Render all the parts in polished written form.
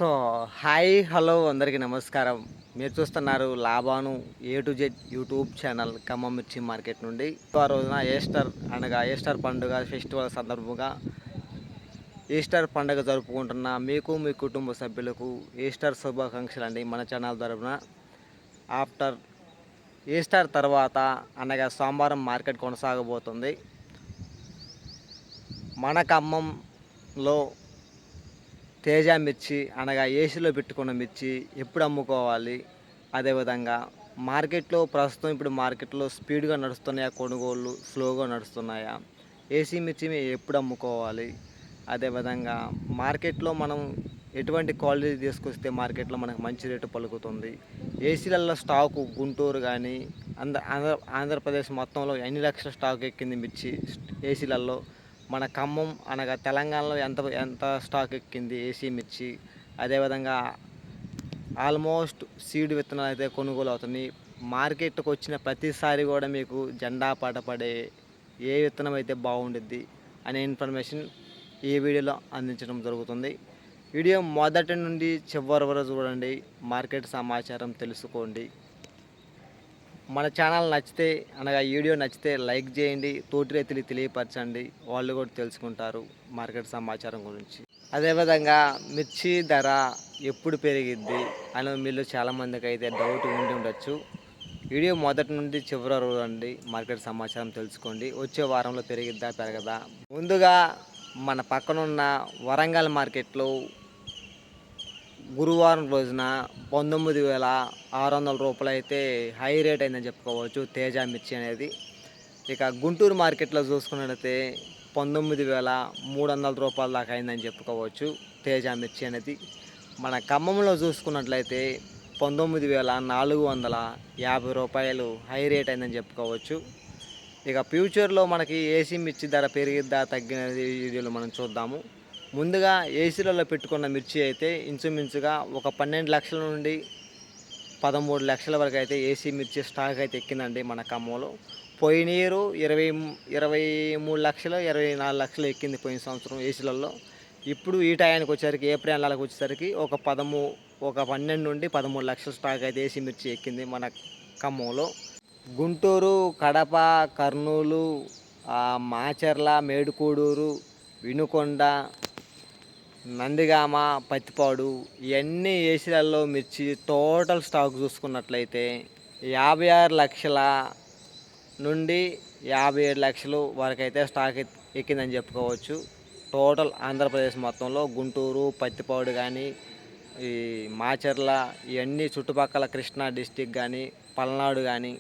So, hi, hello అందరికీ నమస్కారం. మీరు చూస్తున్నారు లాభాను A to Z YouTube channel Khammam Mirchi market నుండి. ఆ రోజున ఈస్టర్ అనగా ఈస్టర్ పండుగ ఫెస్టివల్ సందర్భంగా ఈస్టర్ పండుగ జరుపుకుంటున్న మీకు, మీ కుటుంబ సభ్యులకు ఈస్టర్ శుభాకాంక్షలు అండి. మన ఛానల్ తరపున ఆఫ్టర్ ఈస్టర్ తర్వాత అనగా సోమవారం మార్కెట్ కొనసాగబోతుంది. మన ఖమ్మంలో తేజ మిర్చి అనగా ఏసీలో పెట్టుకున్న మిర్చి ఎప్పుడు అమ్ముకోవాలి, అదేవిధంగా మార్కెట్లో ప్రస్తుతం ఇప్పుడు మార్కెట్లో స్పీడ్గా నడుస్తున్నాయా, కొనుగోళ్ళు స్లోగా నడుస్తున్నాయా, ఏసీ మిర్చి ఎప్పుడు అమ్ముకోవాలి, అదేవిధంగా మార్కెట్లో మనం ఎటువంటి క్వాలిటీ తీసుకొస్తే మార్కెట్లో మనకు మంచి రేటు పలుకుతుంది, ఏసీలలో స్టాకు గుంటూరు కానీ ఆంధ్రప్రదేశ్ మొత్తంలో ఎన్ని లక్షల స్టాక్ ఎక్కింది మిర్చి ఏసీలలో, మన ఖమ్మం అనగా తెలంగాణలో ఎంత ఎంత స్టాక్ ఎక్కింది ఏసీ మిర్చి, అదేవిధంగా ఆల్మోస్ట్ సీడ్ విత్తనాలు అయితే కొనుగోలు అవుతుంది. మార్కెట్కి వచ్చిన ప్రతిసారి కూడా మీకు జెండా పాట పడే ఏ విత్తనం అయితే బాగుండిద్ది అనే ఇన్ఫర్మేషన్ ఈ వీడియోలో అందించడం జరుగుతుంది. వీడియో మొదటి నుండి చివరి వరకు చూడండి, మార్కెట్ సమాచారం తెలుసుకోండి. మన ఛానల్ నచ్చితే అనగా వీడియో నచ్చితే లైక్ చేయండి, తోటి రైతులు తెలియపరచండి, వాళ్ళు కూడా తెలుసుకుంటారు మార్కెట్ సమాచారం గురించి. అదేవిధంగా మిర్చి ధర ఎప్పుడు పెరిగిద్ది అని మీలో చాలామందికి అయితే డౌట్ ఉండి ఉండొచ్చు. వీడియో మొదటి నుండి చివరి వరకు రండి, మార్కెట్ సమాచారం తెలుసుకోండి. వచ్చే వారంలో పెరిగిద్దా పెరగదా. ముందుగా మన పక్కనున్న వరంగల్ మార్కెట్లో గురువారం రోజున 19,600 రూపాయలు అయితే హై రేట్ అయిందని చెప్పుకోవచ్చు తేజ మిర్చి అనేది. ఇక గుంటూరు మార్కెట్లో చూసుకున్నట్లయితే 19,300 రూపాయల దాకా అయిందని చెప్పుకోవచ్చు తేజ మిర్చి అనేది. మన ఖమ్మంలో చూసుకున్నట్లయితే 19,450 రూపాయలు హై రేట్ అయిందని చెప్పుకోవచ్చు. ఇక ఫ్యూచర్లో మనకి ఏసీ మిర్చి ధర పెరిగిద్దా తగ్గినది వీడియోలో మనం చూద్దాము. ముందుగా ఏసీలలో పెట్టుకున్న మిర్చి అయితే ఇంచుమించుగా ఒక 12 లక్షల నుండి 13 లక్షల వరకు అయితే ఏసీ మిర్చి స్టాక్ అయితే ఎక్కిందండి మన ఖమ్మంలో. పోయిన ఇయరు 23 లక్షలు 24 లక్షలు ఎక్కింది పోయిన సంవత్సరం ఏసీలలో. ఇప్పుడు ఈ టయానికి వచ్చేసరికి ఏప్రిల్ నెలకు వచ్చేసరికి ఒక 12 నుండి 13 లక్షల స్టాక్ అయితే ఏసీ మిర్చి ఎక్కింది మన ఖమ్మంలో. గుంటూరు, కడప, కర్నూలు, మాచర్ల, మేడుకోడూరు, వినుకొండ, నందిగామ, పత్తిపాడు ఇవన్నీ ఏసీలలో మిర్చి టోటల్ స్టాక్ చూసుకున్నట్లయితే 56 లక్షల నుండి 57 లక్షలు వరకు అయితే స్టాక్ ఎక్కిందని చెప్పుకోవచ్చు. టోటల్ ఆంధ్రప్రదేశ్ మొత్తంలో గుంటూరు, పత్తిపాడు కానీ, ఈ మాచర్ల ఇవన్నీ చుట్టుపక్కల కృష్ణా డిస్టిక్ కానీ, పల్నాడు కానీ,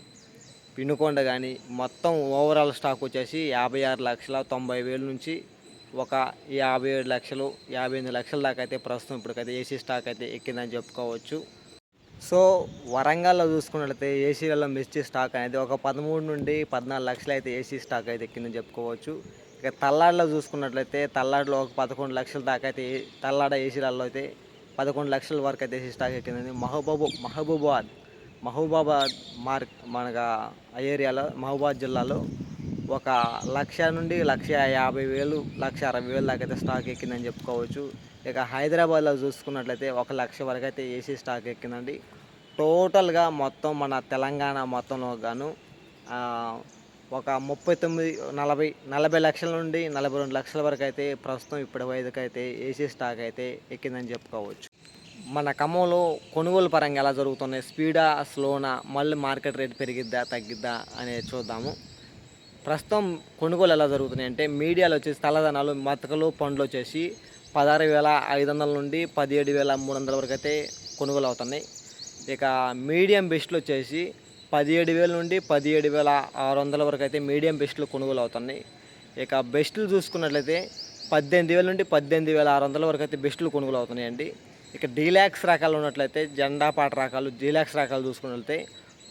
వినుకొండ కానీ మొత్తం ఓవరాల్ స్టాక్ వచ్చేసి 56,90,000 నుంచి ఒక 57 లక్షలు 58 లక్షల దాకా అయితే ప్రస్తుతం ఇప్పటికైతే ఏసీ స్టాక్ అయితే ఎక్కిందని చెప్పుకోవచ్చు. సో వరంగల్లో చూసుకున్నట్లయితే ఏసీలలో మిర్చి స్టాక్ అనేది ఒక 13 నుండి 14 లక్షలు అయితే ఏసీ స్టాక్ అయితే ఎక్కిందని చెప్పుకోవచ్చు. ఇక తల్లాడలో చూసుకున్నట్లయితే తల్లాడలో ఒక 11 లక్షల దాకా అయితే తల్లాడ ఏసీలలో అయితే 11 లక్షల వరకు అయితే ఏసీ స్టాక్ ఎక్కిందని. మహబూబాబాద్ మనగా ఏరియాలో మహబూబాద్ జిల్లాలో ఒక 1,00,000 నుండి 1,50,000 1,60,000 దాకా అయితే స్టాక్ ఎక్కిందని చెప్పుకోవచ్చు. ఇక హైదరాబాద్లో చూసుకున్నట్లయితే 1,00,000 వరకు అయితే ఏసీ స్టాక్ ఎక్కిందండి. టోటల్గా మొత్తం మన తెలంగాణ మొత్తంలో గాను ఒక 40 లక్షల నుండి 42 లక్షల వరకు అయితే ప్రస్తుతం ఇప్పటి వరకైతే ఏసీ స్టాక్ అయితే ఎక్కిందని చెప్పుకోవచ్చు. మన ఖమ్మంలో కొనుగోలు పరంగా ఎలా జరుగుతున్నాయి, స్పీడా స్లోనా, మళ్ళీ మార్కెట్ రేట్ పెరిగిద్దా తగ్గిద్దా అనేది చూద్దాము. ప్రస్తుతం కొనుగోలు ఎలా జరుగుతున్నాయి అంటే మీడియాలో వచ్చేసి తలదనాలు మతకలు పండ్లు వచ్చేసి 16,500 నుండి 17,300 వరకు అయితే కొనుగోలు అవుతున్నాయి. ఇక మీడియం బెస్ట్లు వచ్చేసి 17,000 నుండి 17,600 వరకు అయితే మీడియం బెస్ట్లు కొనుగోలు అవుతున్నాయి. ఇక బెస్ట్లు చూసుకున్నట్లయితే 18,000 నుండి 18,600 వరకు అయితే బెస్ట్లు కొనుగోలు అవుతున్నాయండి. ఇక డీలాక్స్ రకాలు ఉన్నట్లయితే జెండా పాట రకాలు డీలాక్స్ రకాలు చూసుకున్నట్లయితే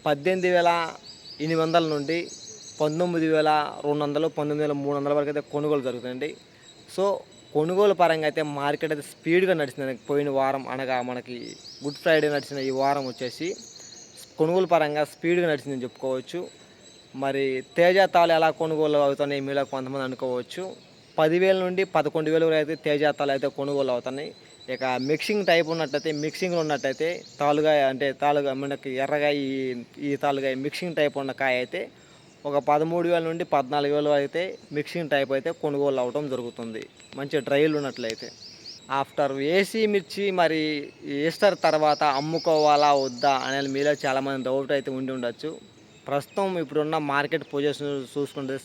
18,800 నుండి 19,200 19,300 వరకు అయితే కొనుగోలు జరుగుతుందండి. సో కొనుగోలు పరంగా అయితే మార్కెట్ అయితే స్పీడ్గా నడిచింది. పోయిన వారం అనగా మనకి గుడ్ ఫ్రైడే నడిచిన ఈ వారం వచ్చేసి కొనుగోలు పరంగా స్పీడ్గా నడిచిందని చెప్పుకోవచ్చు. మరి తేజ తాలు ఎలా కొనుగోలు అవుతున్నాయి మీలో కొంతమంది అనుకోవచ్చు. 10,000 నుండి 11,000 వరకు అయితే తేజ తాలు అయితే కొనుగోలు అవుతున్నాయి. ఇక మిక్సింగ్ టైప్ ఉన్నట్టయితే మిక్సింగ్లో ఉన్నట్టయితే తాలుగాయ అంటే తాలుగా మనకి ఎర్రగాయ ఈ తాలుగాయ మిక్సింగ్ టైప్ ఉన్న కాయ అయితే ఒక 13,000 నుండి 14,000 అయితే మిక్సింగ్ టైప్ అయితే కొనుగోలు అవ్వడం జరుగుతుంది మంచి డ్రైలు ఉన్నట్లయితే. ఆఫ్టర్ వేసి మిర్చి మరి వేస్తారు తర్వాత అమ్ముకోవాలా వద్దా అనేది మీలో చాలామంది డౌట్ అయితే ఉండి ఉండొచ్చు. ప్రస్తుతం ఇప్పుడున్న మార్కెట్ పొజిషన్ చూసుకుంటే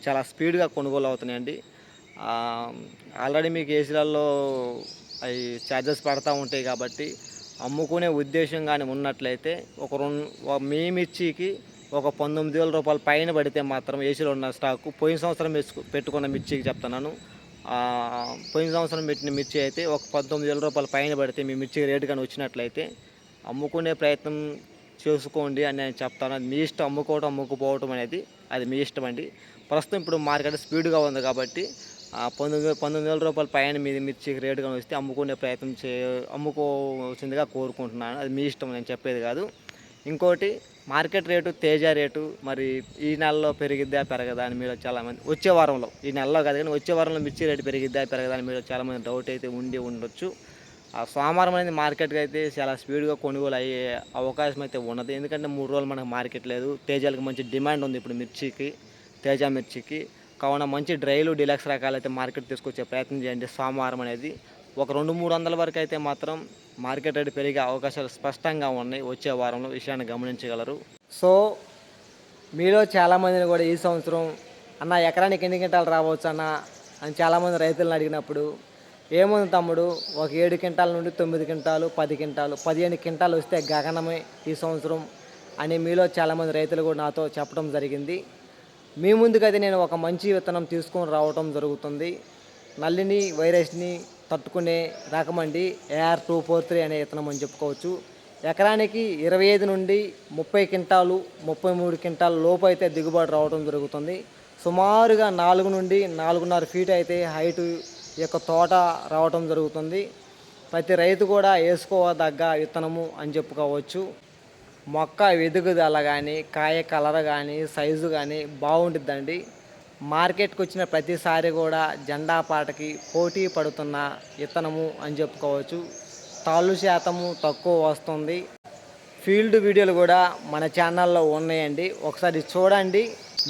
చాలా స్పీడ్గా కొనుగోలు అవుతున్నాయండి. ఆల్రెడీ మీకు ఏసీలలో అవి ఛార్జెస్ పడతా ఉంటాయి కాబట్టి అమ్ముకునే ఉద్దేశం కానీ ఉన్నట్లయితే మీ మిర్చికి ఒక 19,000 రూపాయల పైన పడితే మాత్రం ఏసీలో ఉన్న స్టాకు పోయిన సంవత్సరం పెట్టుకున్న మిర్చికి చెప్తున్నాను. పోయిన సంవత్సరం పెట్టిన మిర్చి అయితే ఒక 19,000 రూపాయల పైన పడితే మీ మిర్చి రేటు కానీ వచ్చినట్లయితే అమ్ముకునే ప్రయత్నం చేసుకోండి అని నేను చెప్తాను. అది మీ ఇష్టం, అమ్ముకోవడం అమ్ముకుపోవటం అనేది అది మీ ఇష్టం అండి. ప్రస్తుతం ఇప్పుడు మార్కెట్ స్పీడ్గా ఉంది కాబట్టి 19,000 రూపాయల పైన మీ మిర్చికి రేటు కానీ వస్తే అమ్ముకునే ప్రయత్నం అమ్ముకోవాల్సిందిగా కోరుకుంటున్నాను. అది మీ ఇష్టం, నేను చెప్పేది కాదు. ఇంకోటి మార్కెట్ రేటు తేజ రేటు మరి ఈ నెలలో పెరిగిద్దా పెరగదా అని మీరు చాలామంది వచ్చే వారంలో, ఈ నెలలో కాదు కానీ వచ్చే వారంలో మిర్చి రేటు పెరిగిద్దా పెరగదా అని మీరు చాలామంది డౌట్ అయితే ఉండొచ్చు. ఆ సోమవారం అనేది మార్కెట్కి అయితే చాలా స్పీడ్గా కొనుగోలు అయ్యే అవకాశం అయితే ఉన్నది. ఎందుకంటే 3 రోజులు మనకు మార్కెట్ లేదు. తేజాలకు మంచి డిమాండ్ ఉంది ఇప్పుడు మిర్చికి, తేజ మిర్చికి. కావున మంచి డ్రైలు డీలక్స్ రకాలు అయితే మార్కెట్ తీసుకొచ్చే ప్రయత్నం చేయండి. సోమవారం అనేది ఒక 200-300 వరకు అయితే మాత్రం మార్కెట్ రేటు పెరిగే అవకాశాలు స్పష్టంగా ఉన్నాయి. వచ్చే వారంలో విషయాన్ని గమనించగలరు. సో మీలో చాలామందిని కూడా ఈ సంవత్సరం అన్న ఎకరానికి ఎన్ని క్వింటాలు రావచ్చు అన్న అని చాలామంది రైతులను అడిగినప్పుడు ఏముంది తమ్ముడు, ఒక 7 క్వింటాల నుండి 9 క్వింటాలు, 10 క్వింటాలు, 15 క్వింటాలు వస్తే గగనమే ఈ సంవత్సరం అని మీలో చాలామంది రైతులు కూడా నాతో చెప్పడం జరిగింది. మీ ముందుకైతే నేను ఒక మంచి విత్తనం తీసుకొని రావడం జరుగుతుంది. నల్లిని వైరస్ని తట్టుకునే రకమండి AR243 అనే విత్తనం అని చెప్పుకోవచ్చు. ఎకరానికి 25 నుండి 30 క్వింటాలు, 33 క్వింటాల లోపు అయితే దిగుబడి రావడం జరుగుతుంది. సుమారుగా 4 నుండి 4.5 ఫీట్ అయితే హైటు యొక్క తోట రావటం జరుగుతుంది. ప్రతి రైతు కూడా వేసుకోదగ్గ విత్తనము అని చెప్పుకోవచ్చు. మొక్క ఎదుగుదల కానీ, కాయ కలర్ కానీ, సైజు కానీ బాగుంటుందండి. మార్కెట్కి వచ్చిన ప్రతిసారి కూడా జెండా పాటకి పోటీ పడుతున్న విత్తనము అని చెప్పుకోవచ్చు. తాళ్ళు శాతము తక్కువ వస్తుంది. ఫీల్డ్ వీడియోలు కూడా మన ఛానల్లో ఉన్నాయండి, ఒకసారి చూడండి.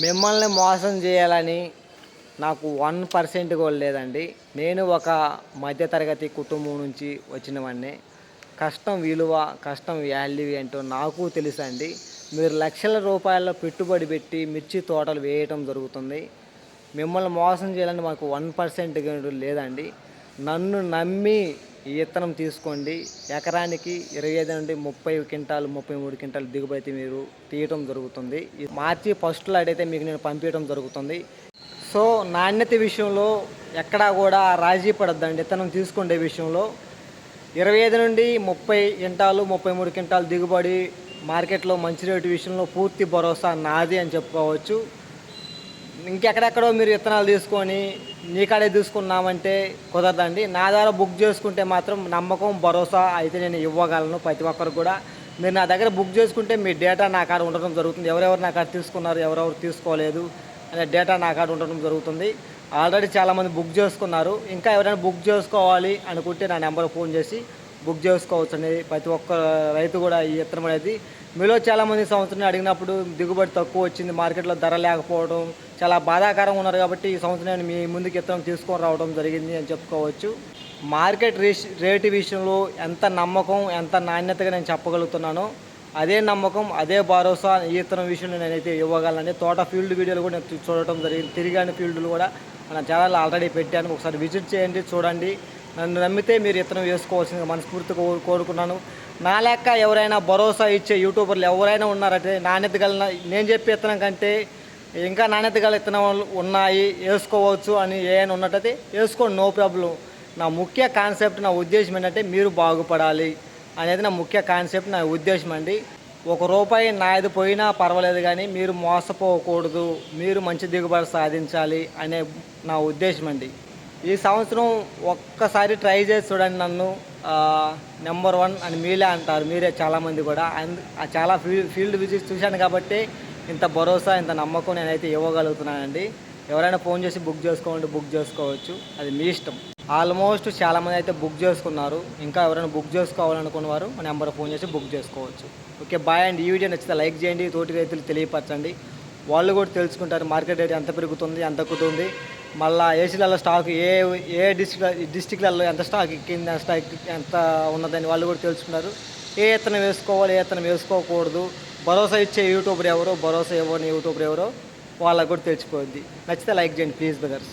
మిమ్మల్ని మోసం చేయాలని నాకు 1% కూడా లేదండి. నేను ఒక మధ్యతరగతి కుటుంబం నుంచి వచ్చినవాడిని. కష్టం విలువ, కష్టం వాల్యూ ఏంటో నాకు తెలుసండి. మీరు లక్షల రూపాయల పెట్టుబడి పెట్టి మిర్చి తోటలు వేయటం జరుగుతుంది. మిమ్మల్ని మోసం చేయాలని మాకు 1% లేదండి. నన్ను నమ్మి ఈ విత్తనం తీసుకోండి. ఎకరానికి 25 నుండి 30 క్వింటాలు, 33 క్వింటాలు దిగుబడి మీరు తీయటం జరుగుతుంది. మార్చి ఫస్ట్లో అయితే మీకు నేను పంపించడం జరుగుతుంది. సో నాణ్యత విషయంలో ఎక్కడా కూడా రాజీ పడద్దండి. విత్తనం తీసుకునే విషయంలో 25 నుండి 30 క్వింటాలు, 33 క్వింటాలు దిగుబడి మార్కెట్లో మంచి రేటు విషయంలో పూర్తి భరోసా నాది అని చెప్పుకోవచ్చు. ఇంకెక్కడెక్కడో మీరు విత్తనాలు తీసుకొని నీకాడే తీసుకున్నామంటే కుదరదండి. నా ద్వారా బుక్ చేసుకుంటే మాత్రం నమ్మకం, భరోసా అయితే నేను ఇవ్వగలను ప్రతి ఒక్కరు కూడా. మీరు నా దగ్గర బుక్ చేసుకుంటే మీ డేటా నా కాడ ఉండడం జరుగుతుంది. ఎవరెవరు నా కాడ తీసుకున్నారు, ఎవరెవరు తీసుకోలేదు అనే డేటా నా కాడ ఉండడం జరుగుతుంది. ఆల్రెడీ చాలామంది బుక్ చేసుకున్నారు. ఇంకా ఎవరైనా బుక్ చేసుకోవాలి అనుకుంటే నా నెంబర్ ఫోన్ చేసి బుక్ చేసుకోవచ్చు అనేది ప్రతి ఒక్క రైతు కూడా ఈ విత్తనం అనేది. మీలో చాలామంది సంవత్సరం అడిగినప్పుడు దిగుబడి తక్కువ వచ్చింది, మార్కెట్లో ధర లేకపోవడం చాలా బాధాకరంగా ఉన్నారు. కాబట్టి ఈ సంవత్సరం నేను మీ ముందుకు విత్తనం తీసుకొని రావడం జరిగింది అని చెప్పుకోవచ్చు. మార్కెట్ రేటు విషయంలో ఎంత నమ్మకం, ఎంత నాణ్యతగా నేను చెప్పగలుగుతున్నానో అదే నమ్మకం, అదే భరోసా ఈ విత్తనం విషయంలో నేనైతే ఇవ్వగలను. తోట ఫీల్డ్ వీడియోలు కూడా నేను చూడటం జరిగింది. తిరిగాని ఫీల్డ్లు కూడా మన ఛానల్ ఆల్రెడీ పెట్టాను, ఒకసారి విజిట్ చేయండి, చూడండి. నన్ను నమ్మితే మీరు విత్తనం వేసుకోవాల్సిందిగా మనస్ఫూర్తిగా కోరుకున్నాను. నా లెక్క ఎవరైనా భరోసా ఇచ్చే యూట్యూబర్లు ఎవరైనా ఉన్నారంటే నాణ్యత గల నేను చెప్పే విత్తనం కంటే ఇంకా నాణ్యత గల విత్తనాలు ఉన్నాయి, వేసుకోవచ్చు అని ఏమైనా ఉన్నట్టయితే వేసుకోండి, నో ప్రాబ్లం. నా ముఖ్య కాన్సెప్ట్, నా ఉద్దేశం ఏంటంటే మీరు బాగుపడాలి అనేది నా ముఖ్య కాన్సెప్ట్, నా ఉద్దేశం అండి. ₹1 నాది పోయినా పర్వాలేదు కానీ మీరు మోసపోకూడదు, మీరు మంచి దిగుబడి సాధించాలి అనే నా ఉద్దేశం అండి. ఈ సంవత్సరం ఒక్కసారి ట్రై చేసి చూడండి. నన్ను నెంబర్ 1 అని మీరే అంటారు, మీరే చాలామంది కూడా. చాలా ఫీల్డ్ విజిట్స్ చూశాను కాబట్టి ఇంత భరోసా, ఇంత నమ్మకం నేనైతే ఇవ్వగలుగుతున్నానండి. ఎవరైనా ఫోన్ చేసి బుక్ చేసుకోవాలంటే బుక్ చేసుకోవచ్చు, అది మీ ఇష్టం. ఆల్మోస్ట్ చాలామంది అయితే బుక్ చేసుకున్నారు. ఇంకా ఎవరైనా బుక్ చేసుకోవాలనుకున్నవారు మా నెంబర్ ఫోన్ చేసి బుక్ చేసుకోవచ్చు. ఓకే, బాయ్ అండ్ ఈ వీడియో నచ్చితే లైక్ చేయండి, తోటి రైతులు తెలియపరచండి. వాళ్ళు కూడా తెలుసుకుంటారు మార్కెట్ రేట్ ఎంత పెరుగుతుంది, ఎంత తగ్గుతుంది, మళ్ళీ ఏసీలలో స్టాక్ ఏ డిస్టిక్లలో ఎంత స్టాక్ ఎక్కింది, ఎంత స్టాక్ ఎంత ఉన్నదని వాళ్ళు కూడా తెలుసుకున్నారు. ఏ ఇతనం వేసుకోవాలి, ఏ ఇతనం వేసుకోకూడదు, భరోసా ఇచ్చే యూట్యూబర్ ఎవరో, భరోసా ఇవ్వని యూట్యూబర్ ఎవరో వాళ్ళకు కూడా తెలిసిపోద్ది. నచ్చితే లైక్ చేయండి ప్లీజ్ బ్రదర్స్.